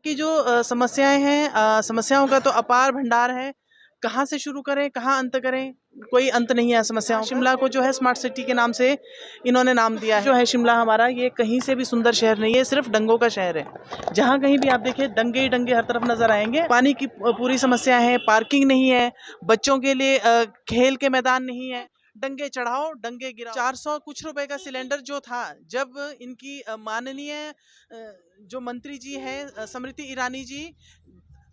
की जो समस्याएँ हैं समस्याओं का तो अपार भंडार है। कहाँ से शुरू करें, कहाँ अंत करें, कोई अंत नहीं है समस्याओं का। शिमला को जो है स्मार्ट सिटी के नाम से इन्होंने नाम दिया है। जो है शिमला हमारा, ये कहीं से भी सुंदर शहर नहीं है, सिर्फ दंगों का शहर है। जहाँ कहीं भी आप देखिए दंगे ही दंगे हर तरफ नजर आएंगे। पानी की पूरी समस्या है, पार्किंग नहीं है, बच्चों के लिए खेल के मैदान नहीं है। डंगे चढ़ाओ डंगे गिराओ। 400 कुछ रुपए का सिलेंडर जो था, जब इनकी माननीय जो मंत्री जी हैं स्मृति ईरानी जी,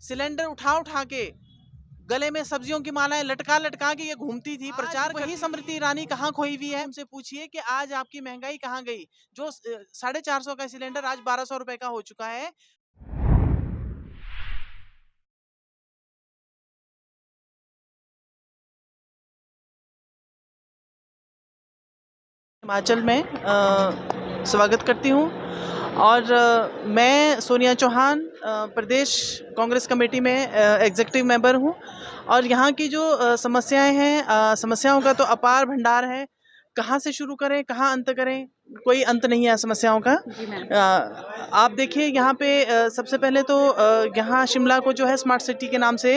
सिलेंडर उठा उठा के गले में सब्जियों की मालाएं लटका लटका के ये घूमती थी, प्रचार। वही स्मृति ईरानी कहाँ खोई हुई है? उनसे पूछिए कि आज आपकी महंगाई कहाँ गई। जो 450 का सिलेंडर आज 1200 रुपए का हो चुका है। हिमाचल में स्वागत करती हूँ। और मैं सोनिया चौहान प्रदेश कांग्रेस कमेटी में एग्जीक्यूटिव मेंबर हूँ। और यहाँ की जो समस्याएं हैं समस्याओं का तो अपार भंडार है। कहाँ से शुरू करें, कहाँ अंत करें, कोई अंत नहीं है समस्याओं का। आप देखिए यहाँ पे सबसे पहले तो यहाँ शिमला को जो है स्मार्ट सिटी के नाम से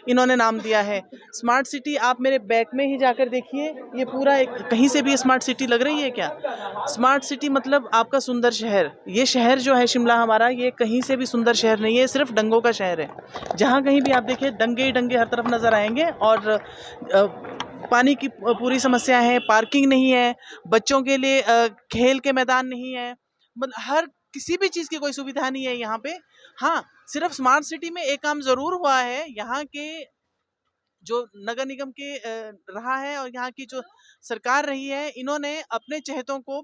इन्होंने नाम दिया है। स्मार्ट सिटी आप मेरे बैक में ही जाकर देखिए, ये पूरा एक, कहीं से भी स्मार्ट सिटी लग रही है क्या? स्मार्ट सिटी मतलब आपका सुंदर शहर। ये शहर जो है शिमला हमारा, ये कहीं से भी सुंदर शहर नहीं है, सिर्फ दंगों का शहर है। जहाँ कहीं भी आप देखिए दंगे ही दंगे हर तरफ नजर आएंगे। और पानी की पूरी समस्या है, पार्किंग नहीं है, बच्चों के लिए खेल के मैदान नहीं है, मतलब हर किसी भी चीज़ की कोई सुविधा नहीं है यहाँ पे। हाँ, सिर्फ स्मार्ट सिटी में एक काम ज़रूर हुआ है, यहाँ के जो नगर निगम के रहा है और यहाँ की जो सरकार रही है, इन्होंने अपने चहेतों को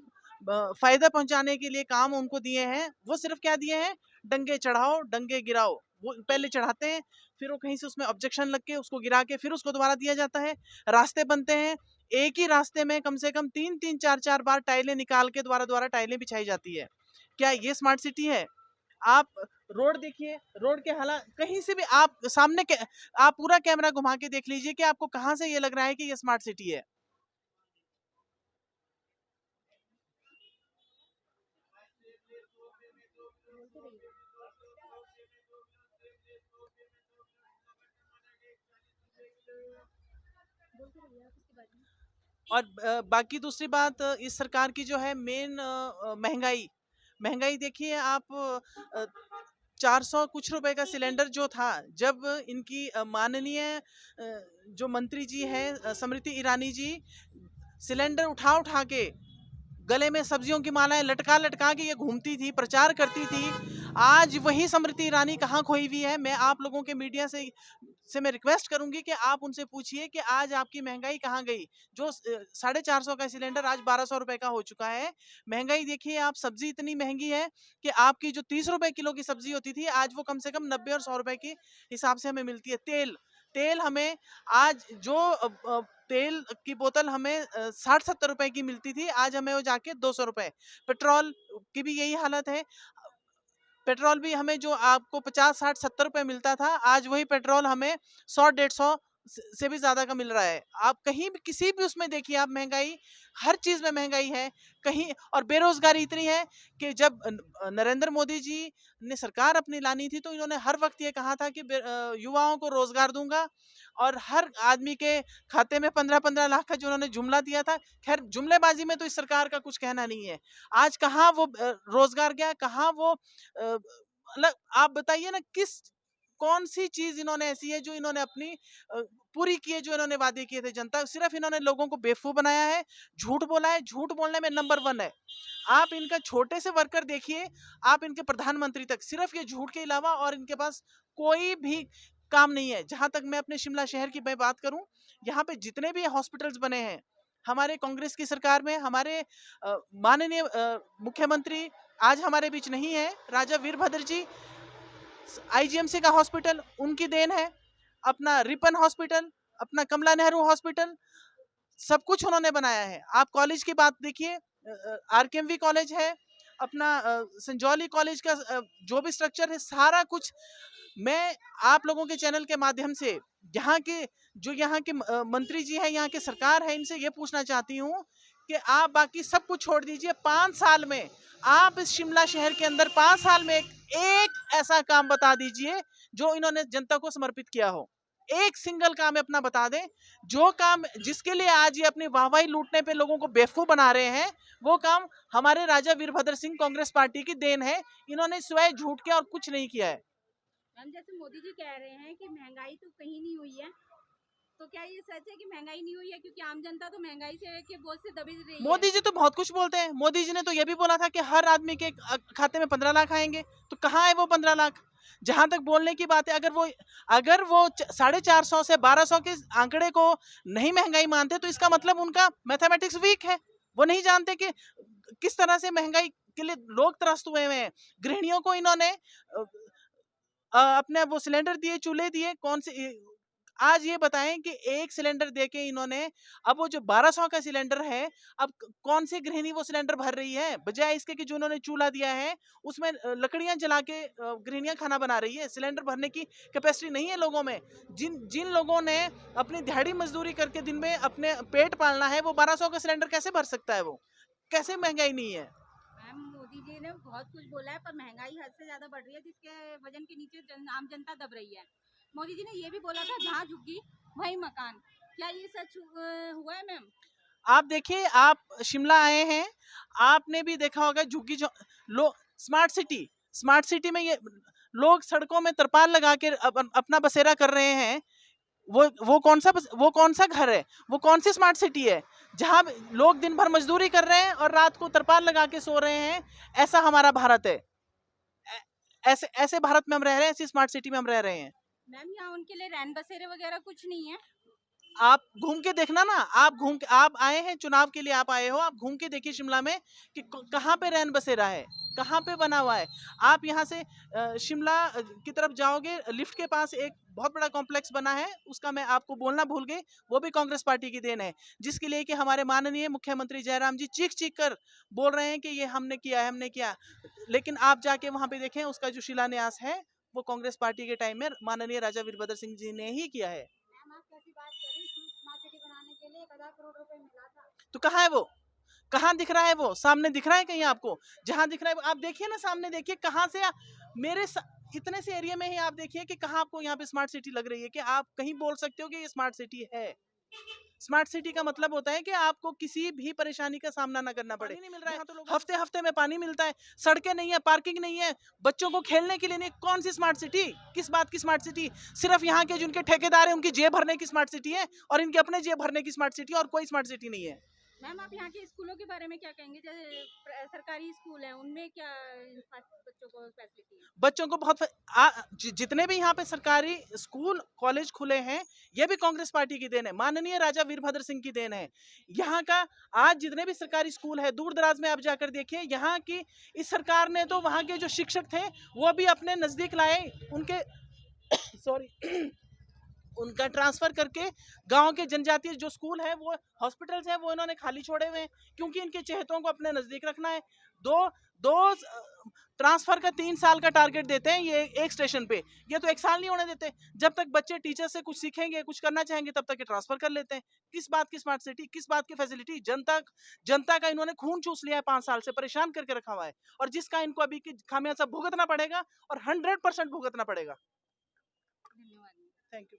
फायदा पहुंचाने के लिए काम उनको दिए हैं। वो सिर्फ क्या दिए हैं? डंगे चढ़ाओ डंगे गिराओ। वो पहले चढ़ाते हैं, फिर वो कहीं से उसमें ऑब्जेक्शन लग के उसको गिरा के फिर उसको दोबारा दिया जाता है। रास्ते बनते हैं, एक ही रास्ते में कम से कम 3-3 4-4 बार टाइलें निकाल के दोबारा दोबारा टाइलें बिछाई जाती है। क्या ये स्मार्ट सिटी है? आप रोड देखिए, रोड के हालात कहीं से भी आप सामने के, आप पूरा कैमरा घुमा के देख लीजिए कि आपको कहाँ से ये लग रहा है कि ये स्मार्ट सिटी है। और बाकी दूसरी बात, इस सरकार की जो है मेन महंगाई। महंगाई देखिए आप, 400 कुछ रुपए का सिलेंडर जो था, जब इनकी माननीय जो मंत्री जी हैं स्मृति ईरानी जी, सिलेंडर उठा उठा के गले में सब्जियों की मालाएं लटका लटका के ये घूमती थी, प्रचार करती थी। आज वही स्मृति ईरानी कहाँ खोई हुई है? मैं आप लोगों के मीडिया से मैं रिक्वेस्ट करूंगी कि आप उनसे पूछिए कि आज आपकी महंगाई कहाँ गई। जो 450 का सिलेंडर आज 1200 रुपए का हो चुका है। महंगाई देखिए आप, सब्जी इतनी महंगी है कि आपकी जो 30 रुपए किलो की सब्जी होती थी, आज वो कम से कम 90 और 100 रुपए के हिसाब से हमें मिलती है। तेल तेल हमें आज जो तेल की बोतल हमें 60-70 रुपए की मिलती थी, आज हमें वो जाके 200 रुपए। पेट्रोल की भी यही हालत है। पेट्रोल भी हमें जो आपको 50-60-70 रुपए मिलता था, आज वही पेट्रोल हमें 100-150 से भी ज्यादा का मिल रहा है। आप कहीं भी किसी भी उसमें देखिए आप, महंगाई हर चीज में महंगाई है कहीं। और बेरोजगारी इतनी है कि जब नरेंद्र मोदी जी ने सरकार अपनी लानी थी, तो इन्होंने हर वक्त ये कहा था कि युवाओं को रोजगार दूंगा और हर आदमी के खाते में 15-15 लाख का जो उन्होंने जुमला दिया था। खैर, जुमलेबाजी में तो इस सरकार का कुछ कहना नहीं है। आज कहाँ वो रोजगार गया, कहाँ वो मतलब आप बताइए ना, किस कौन सी चीज इन्होंने ऐसी है जो इन्होंने अपनी पूरी की है, जो इन्होंने वादे किए थे जनता? सिर्फ इन्होंने लोगों को बेवकूफ बनाया है, झूठ बोला है, झूठ बोलने में नंबर 1 है। आप इनका छोटे से वर्कर देखिए, आप इनके प्रधानमंत्री तक, सिर्फ ये झूठ के अलावा और इनके पास कोई भी काम नहीं है। जहां तक मैं अपने शिमला शहर की मैं बात करूं, यहाँ पे जितने भी हॉस्पिटल्स बने हैं हमारे कांग्रेस की सरकार में, हमारे माननीय मुख्यमंत्री आज हमारे बीच नहीं है, राजा वीरभद्र जी, आईजीएमसी का हॉस्पिटल उनकी देन है। अपना रिपन हॉस्पिटल, अपना कमला नेहरू हॉस्पिटल, सब कुछ उन्होंने बनाया है। आप कॉलेज की बात देखिए, आरकेएमवी कॉलेज है, अपना संजौली कॉलेज का जो भी स्ट्रक्चर है, सारा कुछ। मैं आप लोगों के चैनल के माध्यम से यहाँ के जो यहाँ के मंत्री जी हैं, यहाँ के सरकार है, इनसे ये पूछना चाहती हूँ कि आप बाकी सब कुछ छोड़ दीजिए, 5 साल में आप इस शिमला शहर के अंदर 5 साल में एक ऐसा काम बता दीजिए जो इन्होंने जनता को समर्पित किया हो। एक सिंगल काम अपना बता दें, जो काम जिसके लिए आज ये अपनी वाहवाही लूटने पे लोगों को बेवकूफ बना रहे हैं, वो काम हमारे राजा वीरभद्र सिंह कांग्रेस पार्टी की देन है। इन्होंने सिवाय झूठ के और कुछ नहीं किया है। मैम, जैसे मोदी जी कह रहे हैं कि महंगाई तो कहीं नहीं हुई है, तो क्या ये सच है कि महंगाई नहीं हुई है? क्योंकि आम जनता तो महंगाई से के बोझ से दबी रही है। मोदी जी तो बहुत कुछ बोलते हैं। मोदी जी ने तो ये भी बोला था कि हर आदमी के खाते में 15 लाख आएंगे, तो कहाँ है वो 15 लाख? जहां तक बोलने की बात है, अगर वो 450 से 1200 के आंकड़े को नहीं महंगाई मानते, तो इसका मतलब उनका मैथमेटिक्स वीक है। वो नहीं जानते कि किस तरह से महंगाई के लिए लोग त्रस्त हुए हैं। गृहिणियों को इन्होंने अपने वो सिलेंडर दिए, चूल्हे दिए, कौन से आज ये बताएं कि एक सिलेंडर देके इन्होंने, अब वो जो 1200 का सिलेंडर है, अब कौन सी गृहिणी वो सिलेंडर भर रही है, बजाय इसके कि जो उन्होंने चूल्हा दिया है उसमें लकड़ियां जला के गृहिणियां खाना बना रही है। सिलेंडर भरने की कैपेसिटी नहीं है लोगों में। जिन जिन लोगों ने अपनी दिहाड़ी मजदूरी करके दिन में अपने पेट पालना है, वो 1200 का सिलेंडर कैसे भर सकता है? वो कैसे महंगाई नहीं है? मैम, मोदी जी ने बहुत कुछ बोला है, पर महंगाई हद से ज्यादा बढ़ रही है, जिसके वजन के नीचे आम जनता दब रही है। मोदी जी ने ये भी बोला था, जहाँ झुग्गी वही मकान। क्या ये सच हुआ है मैम? आप देखिए, आप शिमला आए हैं, आपने भी देखा होगा झुग्गी लो स्मार्ट सिटी में ये लोग सड़कों में तरपाल लगा के अपना बसेरा कर रहे हैं। वो कौन सा घर है? वो कौन सी स्मार्ट सिटी है जहां लोग दिन भर मजदूरी कर रहे हैं और रात को तरपाल लगा के सो रहे हैं? ऐसा हमारा भारत है। ऐसे ऐसे भारत में हम रह रहे हैं, ऐसी स्मार्ट सिटी में हम रह रहे हैं। मैम, यहाँ उनके लिए रैन बसेरे वगैरह कुछ नहीं है? आप घूम के देखना ना, आप आए हैं चुनाव के लिए, आप आए हो, आप घूम के देखिए शिमला में कि कहाँ पे रैन बसेरा है, कहाँ पे बना हुआ है। आप यहाँ से शिमला की तरफ जाओगे, लिफ्ट के पास एक बहुत बड़ा कॉम्प्लेक्स बना है, उसका मैं आपको बोलना भूल गई, वो भी कांग्रेस पार्टी की देन है, जिसके लिए कि हमारे माननीय मुख्यमंत्री जयराम जी चीख चीख कर बोल रहे हैं कि ये हमने किया है, हमने किया। लेकिन आप जाके वहां पे देखें, उसका जो शिलान्यास है वो कांग्रेस पार्टी के टाइम में माननीय राजा वीरभद्र सिंह जी ने ही किया है। मैम, आप कैसी बात कर रही हैं? स्मार्ट सिटी बनाने के लिए 1000 करोड़ रुपए मिला था। तो कहाँ है वो? कहाँ दिख रहा है? वो सामने दिख रहा है कहीं आपको? जहां दिख रहा है आप देखिए ना, सामने देखिए कहाँ से मेरे इतने से एरिया में ही आप देखिए कि कहाँ आपको यहाँ पे स्मार्ट सिटी लग रही है, कि आप कहीं बोल सकते हो कि ये स्मार्ट सिटी है? स्मार्ट सिटी का मतलब होता है कि आपको किसी भी परेशानी का सामना ना करना पड़े। नहीं मिल रहा है तो हफ्ते हफ्ते में पानी मिलता है, सड़कें नहीं है, पार्किंग नहीं है, बच्चों को खेलने के लिए नहीं। कौन सी स्मार्ट सिटी? किस बात की स्मार्ट सिटी? सिर्फ यहाँ के जिनके ठेकेदार है उनकी जेब भरने की स्मार्ट सिटी है, और इनके अपने जेब भरने की स्मार्ट सिटी, और कोई स्मार्ट सिटी नहीं है। मैम, आप यहाँ के स्कूलों के बारे में क्या कहेंगे? जैसे सरकारी स्कूल है, उनमें क्या बच्चों को फैसिलिटी है? बच्चों को जितने भी यहाँ पे सरकारी स्कूल कॉलेज खुले हैं, ये भी कांग्रेस पार्टी की देन है, माननीय राजा वीरभद्र सिंह की देन है। यहाँ का आज जितने भी सरकारी स्कूल है, दूर दराज में आप जाकर देखिए, यहाँ की इस सरकार ने तो वहाँ के जो शिक्षक थे वो भी अपने नजदीक लाए, उनके सॉरी उनका ट्रांसफर करके गांव के जनजातीय जो स्कूल है, वो हॉस्पिटल्स है, वो इन्होंने खाली छोड़े हुए हैं, क्योंकि इनके चहेतों को अपने नजदीक रखना है। दो दो ट्रांसफर का 3 साल का टारगेट देते हैं ये एक स्टेशन पे, ये तो 1 साल नहीं होने देते। जब तक बच्चे टीचर से कुछ सीखेंगे, कुछ करना चाहेंगे, तब तक ये ट्रांसफर कर लेते हैं। किस बात की स्मार्ट सिटी, किस बात की फैसिलिटी? जनता का इन्होंने खून चूस लिया है, 5 साल से परेशान करके रखा हुआ है, और जिसका इनको अभी की खामियाजा भुगतना पड़ेगा, और 100% भुगतना पड़ेगा। धन्यवाद। Thank you.